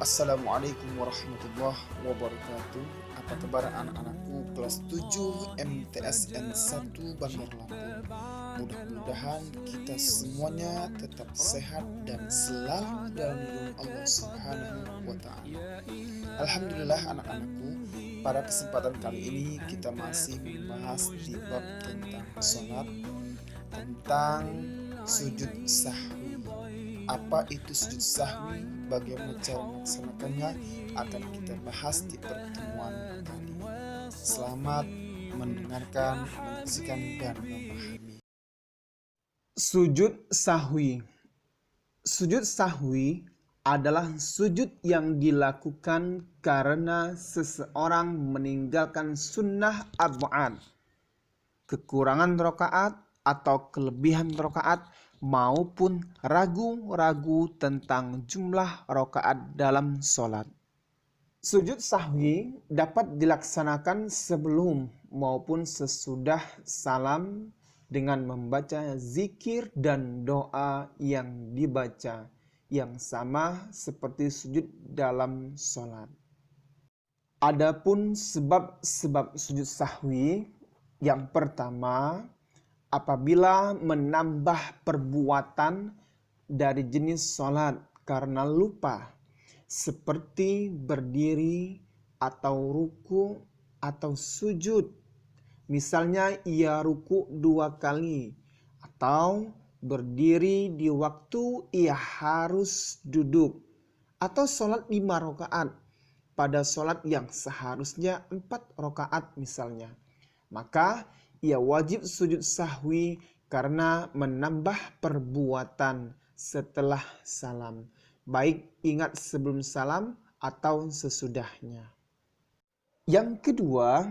Assalamualaikum warahmatullahi wabarakatuh. Apa kabar anak-anakku kelas 7 MTSN 1 Bandar Lampung. Mudah-mudahan kita semuanya tetap sehat dan selalu dalam lindungan Allah Subhanahu wa Ta'ala. Alhamdulillah anak-anakku, pada kesempatan kali ini kita masih membahas di bab tentang sholat, tentang sujud sahwi. Apa itu sujud sahwi? Bagaimana cara melaksanakannya akan kita bahas di pertemuan kali ini. Selamat mendengarkan, menyaksikan, dan memahami. Sujud sahwi. Sujud sahwi adalah sujud yang dilakukan karena seseorang meninggalkan sunnah arba'at, kekurangan rakaat atau kelebihan rakaat, maupun ragu-ragu tentang jumlah rakaat dalam sholat. Sujud sahwi dapat dilaksanakan sebelum maupun sesudah salam dengan membaca zikir dan doa yang dibaca yang sama seperti sujud dalam sholat. Adapun sebab-sebab sujud sahwi, yang pertama, apabila menambah perbuatan dari jenis sholat karena lupa, seperti berdiri atau ruku atau sujud. Misalnya ia ruku 2 kali atau berdiri di waktu ia harus duduk, atau sholat 5 rakaat pada sholat yang seharusnya 4 rakaat misalnya. Maka ia wajib sujud sahwi karena menambah perbuatan setelah salam, baik ingat sebelum salam atau sesudahnya. Yang kedua,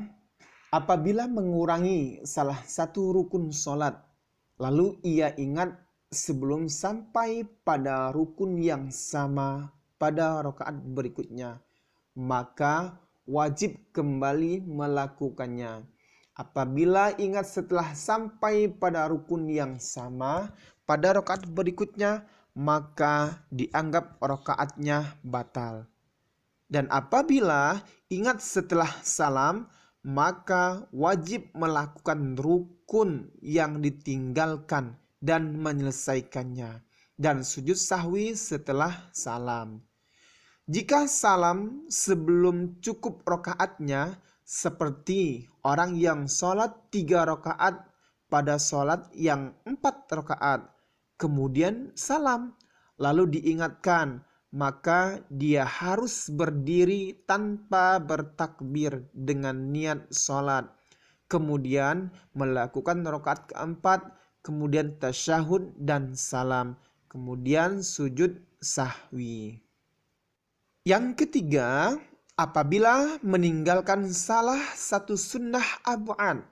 apabila mengurangi salah satu rukun sholat, lalu ia ingat sebelum sampai pada rukun yang sama pada rakaat berikutnya, maka wajib kembali melakukannya. Apabila ingat setelah sampai pada rukun yang sama pada rakaat berikutnya, maka dianggap rakaatnya batal. Dan apabila ingat setelah salam, maka wajib melakukan rukun yang ditinggalkan dan menyelesaikannya, dan sujud sahwi setelah salam. Jika salam sebelum cukup rakaatnya, seperti orang yang sholat 3 rakaat pada sholat yang 4 rakaat, kemudian salam, lalu diingatkan, maka dia harus berdiri tanpa bertakbir dengan niat sholat, kemudian melakukan rakaat keempat, kemudian tasyahud dan salam, kemudian sujud sahwi. Yang ketiga, apabila meninggalkan salah satu sunnah arba'at,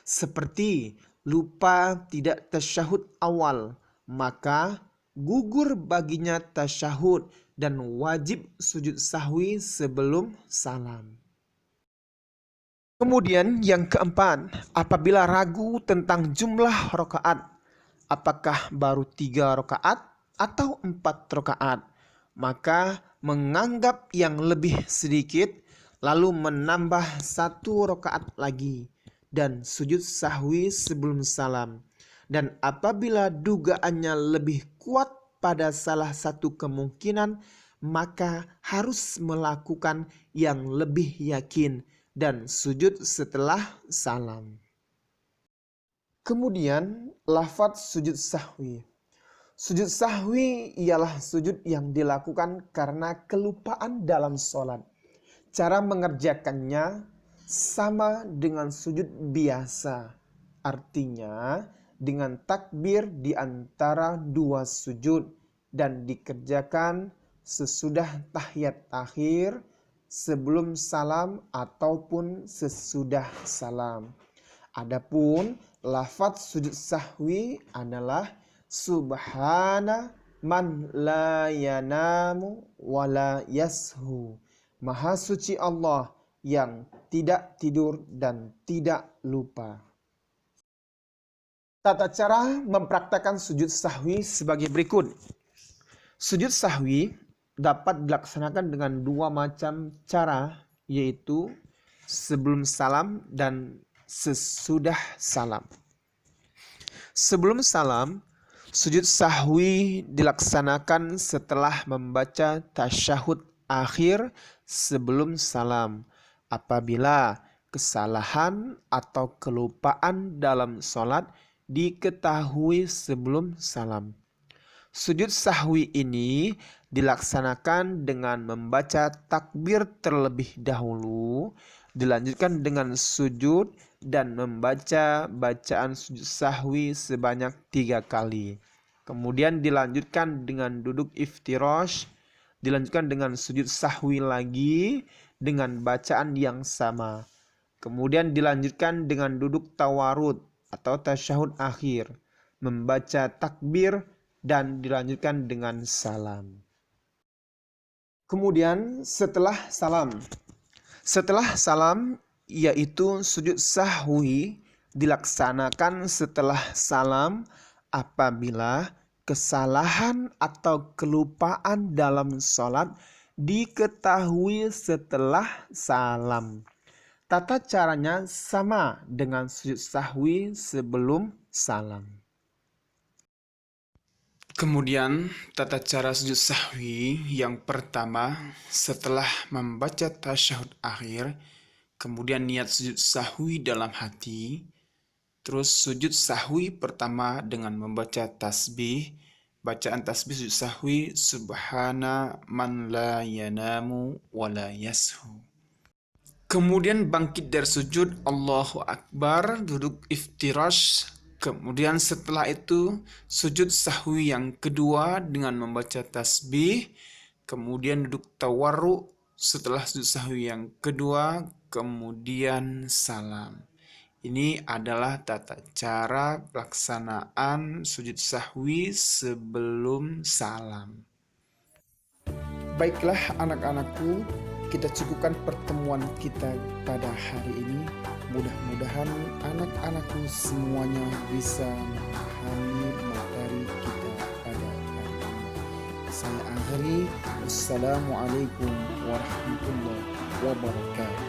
seperti lupa tidak tasyahud awal, maka gugur baginya tasyahud dan wajib sujud sahwi sebelum salam. Kemudian yang keempat, apabila ragu tentang jumlah rakaat, apakah baru 3 rakaat atau 4 rakaat, maka menganggap yang lebih sedikit, lalu menambah 1 rakaat lagi dan sujud sahwi sebelum salam. Dan apabila dugaannya lebih kuat pada salah satu kemungkinan, maka harus melakukan yang lebih yakin dan sujud setelah salam. Kemudian lafaz sujud sahwi. Sujud sahwi ialah sujud yang dilakukan karena kelupaan dalam sholat. Cara mengerjakannya sama dengan sujud biasa. Artinya dengan takbir di antara 2 sujud dan dikerjakan sesudah tahiyat akhir, sebelum salam ataupun sesudah salam. Adapun lafaz sujud sahwi adalah Subhana man la yanamu wa la yashu. Maha suci Allah yang tidak tidur dan tidak lupa. Tata cara mempraktekkan sujud sahwi sebagai berikut. Sujud sahwi dapat dilaksanakan dengan dua macam cara, yaitu sebelum salam dan sesudah salam. Sebelum salam, sujud sahwi dilaksanakan setelah membaca tasyahud akhir sebelum salam. Apabila kesalahan atau kelupaan dalam sholat diketahui sebelum salam. Sujud sahwi ini dilaksanakan dengan membaca takbir terlebih dahulu, dilanjutkan dengan sujud dan membaca bacaan sujud sahwi sebanyak 3 kali. Kemudian dilanjutkan dengan duduk iftirash, dilanjutkan dengan sujud sahwi lagi dengan bacaan yang sama. Kemudian dilanjutkan dengan duduk tawarud atau tasyahud akhir, membaca takbir dan dilanjutkan dengan salam. Kemudian setelah salam yaitu sujud sahwi dilaksanakan setelah salam apabila kesalahan atau kelupaan dalam sholat diketahui setelah salam. Tata caranya sama dengan sujud sahwi sebelum salam. Kemudian tata cara sujud sahwi yang pertama, setelah membaca tasyahud akhir, kemudian niat sujud sahwi dalam hati, terus sujud sahwi pertama dengan membaca tasbih, bacaan tasbih sujud sahwi, subhana man la yanamu wa la yashu. Kemudian bangkit dari sujud, Allahu Akbar, duduk iftirash. Kemudian setelah itu sujud sahwi yang kedua dengan membaca tasbih. Kemudian duduk tawarru setelah sujud sahwi yang kedua. Kemudian salam. Ini adalah tata cara pelaksanaan sujud sahwi sebelum salam. Baiklah anak-anakku, kita cukupkan pertemuan kita pada hari ini. Mudah-mudahan anak-anakku semuanya bisa memahami materi kita pada hari ini. Saya akhiri. Wassalamualaikum warahmatullahi wabarakatuh.